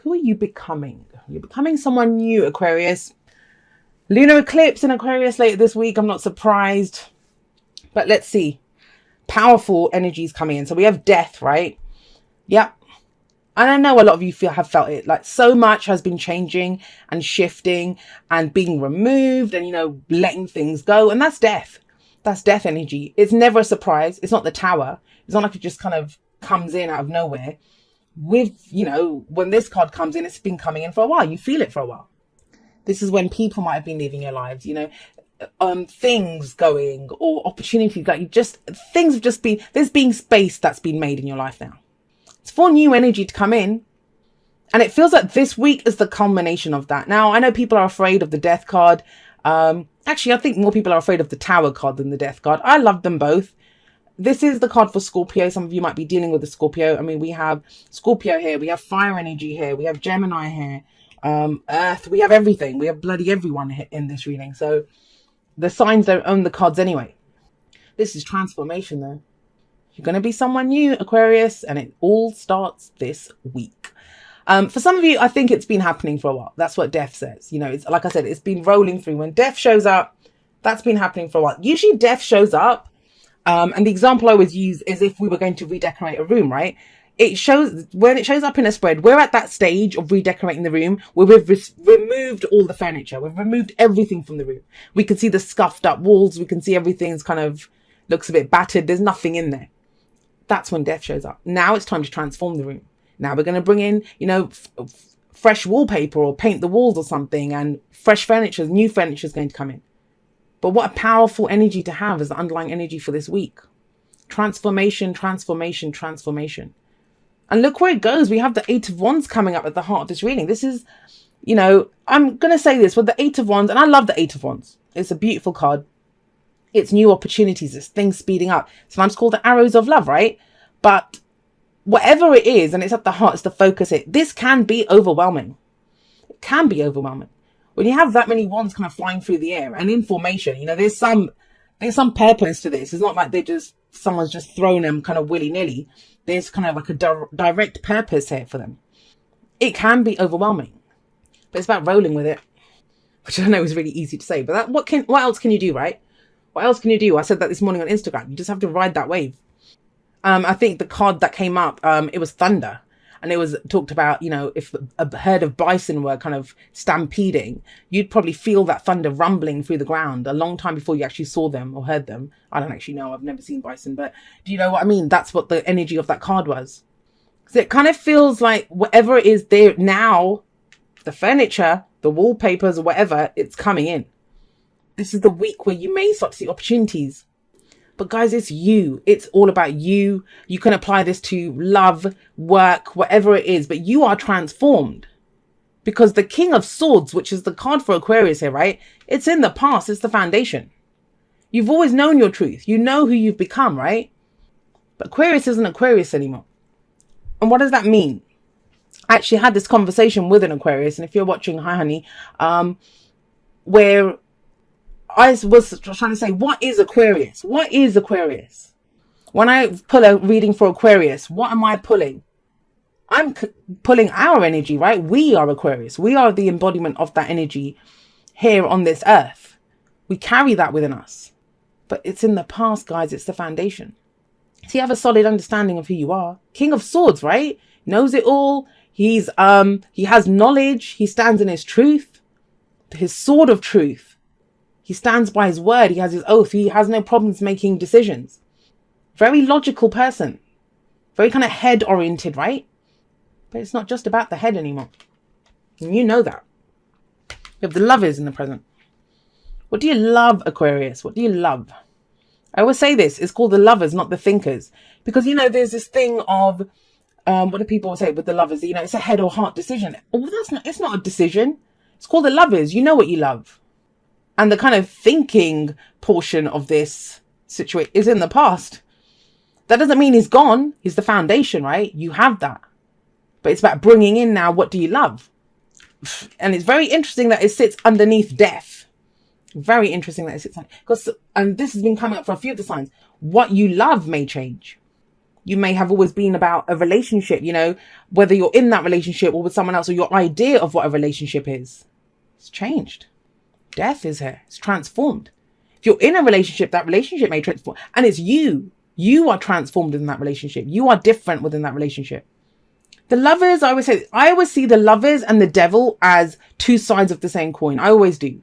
Who are you becoming? You're becoming someone new, Aquarius. Lunar eclipse in Aquarius later this week. I'm not surprised. But let's see. Powerful energies coming in. So we have death, right? Yep. And I know a lot of you have felt it. Like so much has been changing and shifting and being removed and, letting things go. And that's death. That's death energy. It's never a surprise. It's not the Tower. It's not like it just kind of comes in out of nowhere. With, when this card comes in, it's been coming in for a while. You feel it for a while. This is when people might have been leaving your lives, things going or opportunities. Like things have just been, there's been space that's been made in your life now. It's for new energy to come in. And it feels like this week is the culmination of that. Now, I know people are afraid of the death card. Actually, I think more people are afraid of the Tower card than the death card. I love them both. This is the card for Scorpio. Some of you might be dealing with the Scorpio. I mean, we have Scorpio here. We have fire energy here. We have Gemini here. Earth. We have everything. We have bloody everyone in this reading. So the signs don't own the cards anyway. This is transformation though. You're going to be someone new, Aquarius, and it all starts this week. For some of you, I think it's been happening for a while. That's what death says. It's like I said, it's been rolling through. When death shows up, that's been happening for a while. Usually death shows up. And the example I always use is if we were going to redecorate a room, right? When it shows up in a spread, we're at that stage of redecorating the room where we've removed all the furniture. We've removed everything from the room. We can see the scuffed up walls. We can see everything's kind of looks a bit battered. There's nothing in there. That's when death shows up. Now it's time to transform the room. Now we're going to bring in, fresh wallpaper or paint the walls or something, and fresh furniture, new furniture is going to come in. But what a powerful energy to have as the underlying energy for this week. Transformation, transformation, transformation. And look where it goes. We have the Eight of Wands coming up at the heart of this reading. This is, I'm going to say this with the Eight of Wands, and I love the Eight of Wands. It's a beautiful card. It's new opportunities. It's things speeding up. Sometimes called the arrows of love, right? But whatever it is, and it's at the heart, it's the focus. This can be overwhelming. It can be overwhelming. When you have that many wands kind of flying through the air and in formation, there's some purpose to this. It's not like someone's just thrown them kind of willy-nilly. There's kind of like a direct purpose here for them. It can be overwhelming, but it's about rolling with it, which I know is really easy to say, but what else can you do, right? What else can you do? I said that this morning on Instagram. You just have to ride that wave. I think the card that came up, it was thunder. And it was talked about, if a herd of bison were kind of stampeding, you'd probably feel that thunder rumbling through the ground a long time before you actually saw them or heard them. I don't actually know. I've never seen bison, but do you know what I mean? That's what the energy of that card was. So it kind of feels like whatever it is there now, the furniture, the wallpapers or whatever, it's coming in. This is the week where you may start to see opportunities. But guys, it's you. It's all about you. You can apply this to love, work, whatever it is, but you are transformed. Because the King of Swords, which is the card for Aquarius here, right? It's in the past. It's the foundation. You've always known your truth. You know who you've become, right? But Aquarius isn't Aquarius anymore. And what does that mean? I actually had this conversation with an Aquarius, and if you're watching, hi honey, where I was trying to say, what is Aquarius? What is Aquarius? When I pull a reading for Aquarius, what am I pulling? I'm pulling our energy, right? We are Aquarius. We are the embodiment of that energy here on this earth. We carry that within us. But it's in the past, guys. It's the foundation. So you have a solid understanding of who you are. King of Swords, right? Knows it all. He has knowledge. He stands in his truth. His sword of truth. He stands by his word. He has his oath. He has no problems making decisions. Very logical person. Very kind of head oriented, right? But it's not just about the head anymore. And you know that. You have the lovers in the present. What do you love, Aquarius? What do you love? I always say this. It's called the lovers, not the thinkers. Because, there's this thing of, what do people say with the lovers? It's a head or heart decision. Oh, it's not a decision. It's called the lovers. You know what you love. And the kind of thinking portion of this situation is in the past. That doesn't mean he's gone. He's the foundation, right? You have that. But it's about bringing in now, what do you love? And it's very interesting that it sits underneath death. Very interesting that it sits on. And this has been coming up for a few of the signs. What you love may change. You may have always been about a relationship, you know, whether you're in that relationship or with someone else, or your idea of what a relationship is. It's changed. Death is here. It's transformed. If you're in a relationship, that relationship may transform. And it's you. You are transformed in that relationship. You are different within that relationship. The lovers, I always see the lovers and the devil as two sides of the same coin. I always do.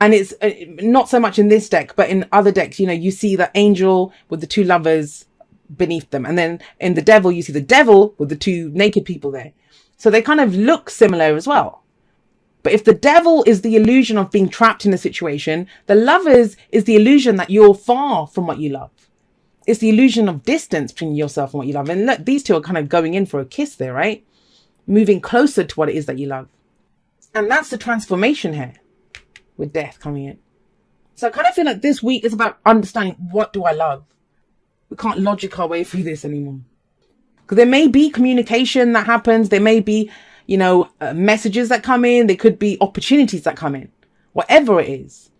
And it's not so much in this deck, but in other decks, you know, you see the angel with the two lovers beneath them. And then in the devil, you see the devil with the two naked people there. So they kind of look similar as well. But if the devil is the illusion of being trapped in a situation, the lovers is the illusion that you're far from what you love. It's the illusion of distance between yourself and what you love. And look, these two are kind of going in for a kiss there, right? Moving closer to what it is that you love. And that's the transformation here with death coming in. So I kind of feel like this week is about understanding, what do I love? We can't logic our way through this anymore. Because there may be communication that happens. There may be, you know, messages that come in. There could be opportunities that come in. Whatever it is.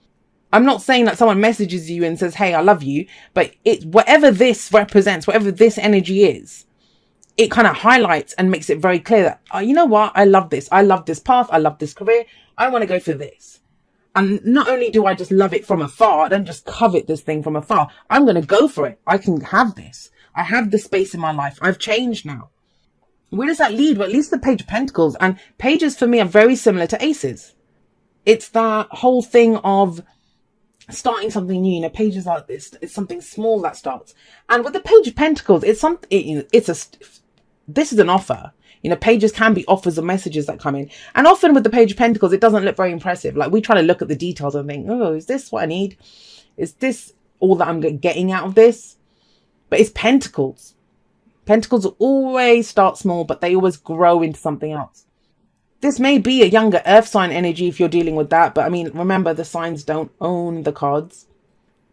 I'm not saying that someone messages you and says, hey, I love you. But whatever this represents, whatever this energy is, it kind of highlights and makes it very clear that, oh, you know what? I love this. I love this path. I love this career. I want to go for this. And not only do I just love it from afar, I don't just covet this thing from afar. I'm going to go for it. I can have this. I have the space in my life. I've changed now. Where does that lead? Well, at least the Page of Pentacles. And pages for me are very similar to aces. It's that whole thing of starting something new. You know, pages like this. It's something small that starts. And with the Page of Pentacles, this is an offer. You know, pages can be offers or messages that come in. And often with the Page of Pentacles, it doesn't look very impressive. Like, we try to look at the details and think, oh, is this what I need? Is this all that I'm getting out of this? But it's Pentacles. Pentacles always start small, but they always grow into something else. This may be a younger earth sign energy if you're dealing with that. But I mean, remember, the signs don't own the cards.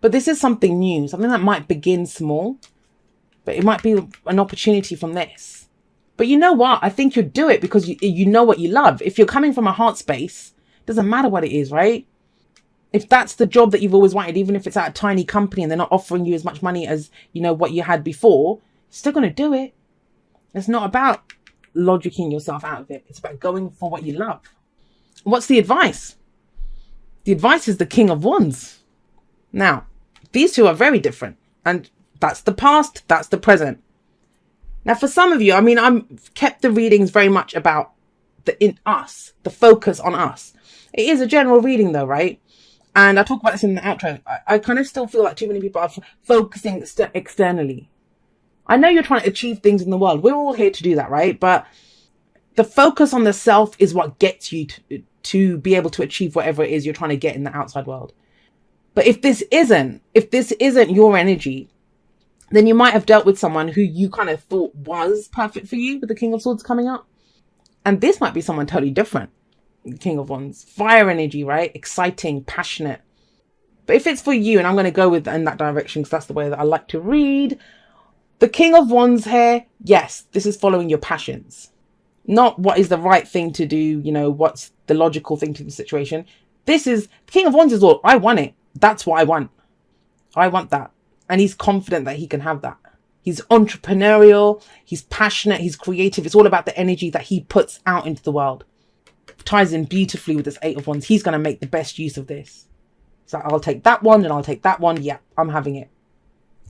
But this is something new, something that might begin small, but it might be an opportunity from this. But you know what? I think you'll do it because you know what you love. If you're coming from a heart space, it doesn't matter what it is, right? If that's the job that you've always wanted, even if it's at a tiny company and they're not offering you as much money as, you know, what you had before, you're still going to do it. It's not about logicking yourself out of it. It's about going for what you love. What's the advice? The advice is the King of Wands. Now, these two are very different. And that's the past. That's the present. Now, for some of you, I mean, I've kept the readings very much about the focus on us. It is a general reading though, right? And I talk about this in the outro. I kind of still feel like too many people are focusing externally. I know you're trying to achieve things in the world. We're all here to do that, right? But the focus on the self is what gets you to be able to achieve whatever it is you're trying to get in the outside world. But if this isn't your energy, then you might have dealt with someone who you kind of thought was perfect for you with the King of Swords coming up. And this might be someone totally different. The King of Wands. Fire energy, right? Exciting, passionate. But if it's for you, and I'm going to go in that direction because that's the way that I like to read. The King of Wands here, yes, this is following your passions. Not what is the right thing to do, you know, what's the logical thing to the situation. This is, King of Wands is all, I want it. That's what I want. I want that. And he's confident that he can have that. He's entrepreneurial. He's passionate. He's creative. It's all about the energy that he puts out into the world. Ties in beautifully with this Eight of Wands. He's going to make the best use of this. So I'll take that one and I'll take that one. Yeah, I'm having it.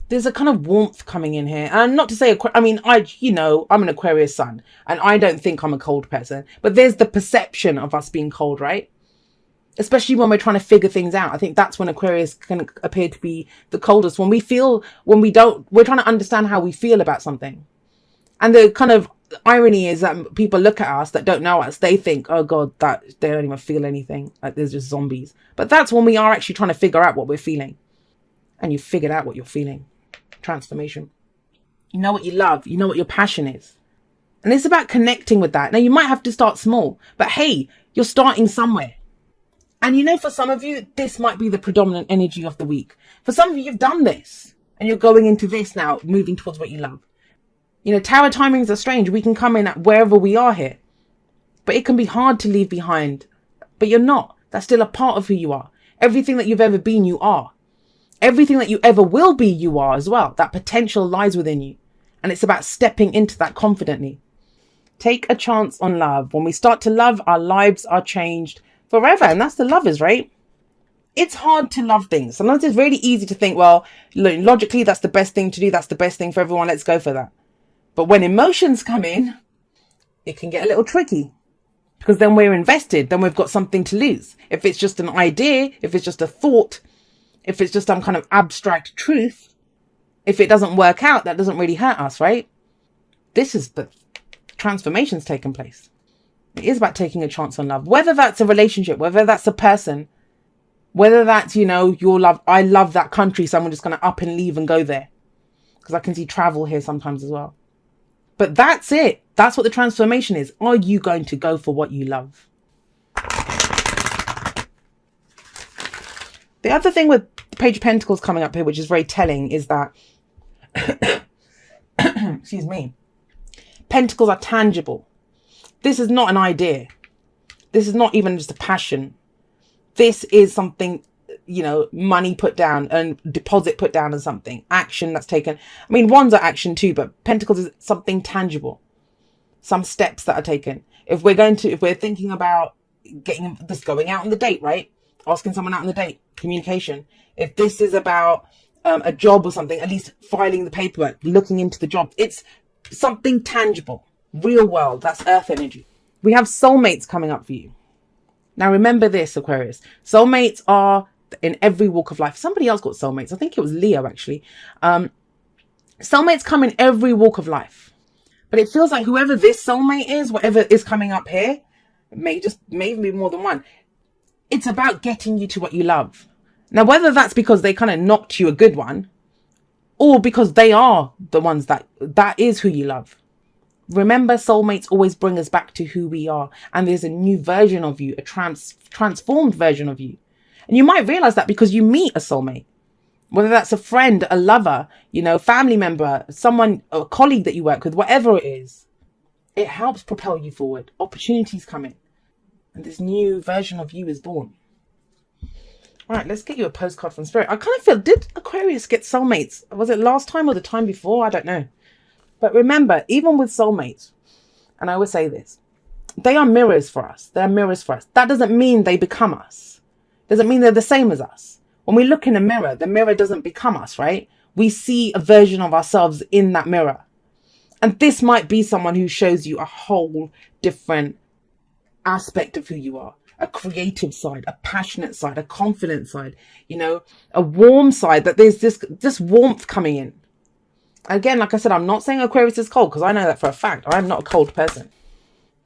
There's a kind of warmth coming in here. And not to say, I mean, I'm an Aquarius sun and I don't think I'm a cold person. But there's the perception of us being cold, right? Especially when we're trying to figure things out. I think that's when Aquarius can appear to be the coldest. We're trying to understand how we feel about something. And the kind of irony is that people look at us that don't know us. They think, oh God, that they don't even feel anything. Like there's just zombies. But that's when we are actually trying to figure out what we're feeling. And you figured out what you're feeling. Transformation. You know what you love. You know what your passion is. And it's about connecting with that. Now you might have to start small, but hey, you're starting somewhere. And you know, for some of you, this might be the predominant energy of the week. For some of you, you've done this and you're going into this now, moving towards what you love. You know, tower timings are strange. We can come in at wherever we are here, but it can be hard to leave behind, but you're not. That's still a part of who you are. Everything that you've ever been, you are. Everything that you ever will be, you are as well. That potential lies within you. And it's about stepping into that confidently. Take a chance on love. When we start to love, our lives are changed forever. And that's the lovers, right? It's hard to love things. Sometimes it's really easy to think, well, logically, that's the best thing to do. That's the best thing for everyone. Let's go for that. But when emotions come in, it can get a little tricky. Because then we're invested. Then we've got something to lose. If it's just an idea, if it's just a thought, if it's just some kind of abstract truth, if it doesn't work out, that doesn't really hurt us, right? This is the transformation's taken place. It is about taking a chance on love. Whether that's a relationship, whether that's a person, whether that's, your love. I love that country, so I'm just going to up and leave and go there. Because I can see travel here sometimes as well. But that's it. That's what the transformation is. Are you going to go for what you love? The other thing with the Page of Pentacles coming up here, which is very telling, is that, excuse me, Pentacles are tangible. This is not an idea. This is not even just a passion. This is something, money put down and deposit put down on something. Action that's taken. I mean, wands are action too, but Pentacles is something tangible. Some steps that are taken. If we're thinking about going out on the date, right? Asking someone out on the date, communication. If this is about a job or something, at least filing the paperwork, looking into the job. It's something tangible, real world. That's earth energy. We have soulmates coming up for you. Now, remember this, Aquarius. Soulmates are in every walk of life. Somebody else got soulmates. I think it was Leo, actually. Soulmates come in every walk of life. But it feels like whoever this soulmate is, whatever is coming up here, may even be more than one. It's about getting you to what you love. Now, whether that's because they kind of knocked you a good one, or because they are the ones that is who you love. Remember, soulmates always bring us back to who we are. And there's a new version of you, a transformed version of you. And you might realize that because you meet a soulmate. Whether that's a friend, a lover, family member, someone, a colleague that you work with, whatever it is. It helps propel you forward. Opportunities come in. And this new version of you is born. All right, let's get you a postcard from Spirit. I kind of feel, did Aquarius get soulmates? Was it last time or the time before? I don't know. But remember, even with soulmates, and I always say this, they are mirrors for us. They're mirrors for us. That doesn't mean they become us. Doesn't mean they're the same as us. When we look in a mirror, the mirror doesn't become us, right? We see a version of ourselves in that mirror. And this might be someone who shows you a whole different aspect of who you are. A creative side, a passionate side, a confident side, a warm side, that there's this warmth coming in. Again, like I said, I'm not saying Aquarius is cold because I know that for a fact. I'm not a cold person.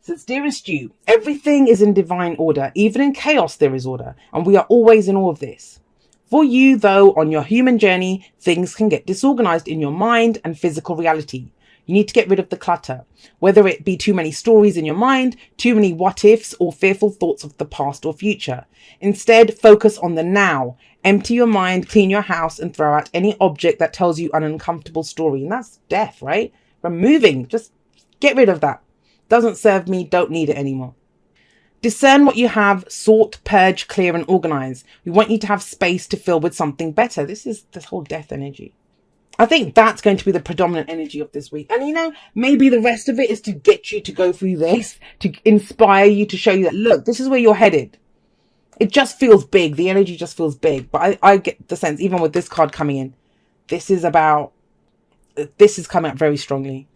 So it's dearest you, everything is in divine order. Even in chaos, there is order. And we are always in all of this. For you, though, on your human journey, things can get disorganized in your mind and physical reality. You need to get rid of the clutter, whether it be too many stories in your mind, too many what ifs, or fearful thoughts of the past or future. Instead, focus on the now. Empty your mind, clean your house, and throw out any object that tells you an uncomfortable story. And that's death, right? Removing, just get rid of that. Doesn't serve me, don't need it anymore. Discern what you have, sort, purge, clear, and organize. We want you to have space to fill with something better. This is this whole death energy. I think that's going to be the predominant energy of this week. And maybe the rest of it is to get you to go through this, to inspire you, to show you that, look, this is where you're headed. It just feels big. The energy just feels big. But I get the sense, even with this card coming in, this is coming up very strongly.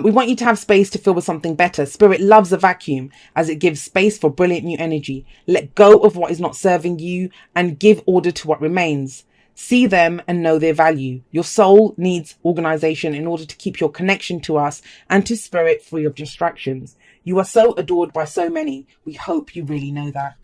We want you to have space to fill with something better. Spirit loves a vacuum as it gives space for brilliant new energy. Let go of what is not serving you and give order to what remains. See them and know their value. Your soul needs organization in order to keep your connection to us and to Spirit free of distractions. You are so adored by so many. We hope you really know that.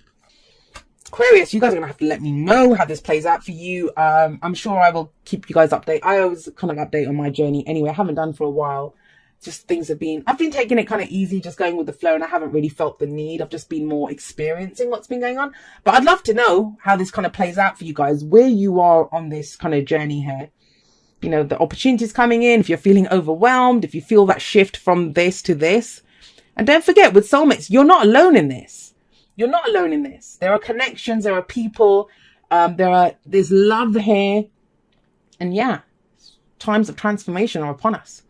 Aquarius, you guys are going to have to let me know how this plays out for you. I'm sure I will keep you guys updated. I always kind of update on my journey anyway. I haven't done for a while. Just I've been taking it kind of easy, just going with the flow, and I haven't really felt the need. I've just been more experiencing what's been going on. But I'd love to know how this kind of plays out for you guys, where you are on this kind of journey here. The opportunities coming in, if you're feeling overwhelmed, if you feel that shift from this to this. And don't forget, with soulmates, you're not alone in this. You're not alone in this. There are connections, there are people, there's love here. And yeah, times of transformation are upon us.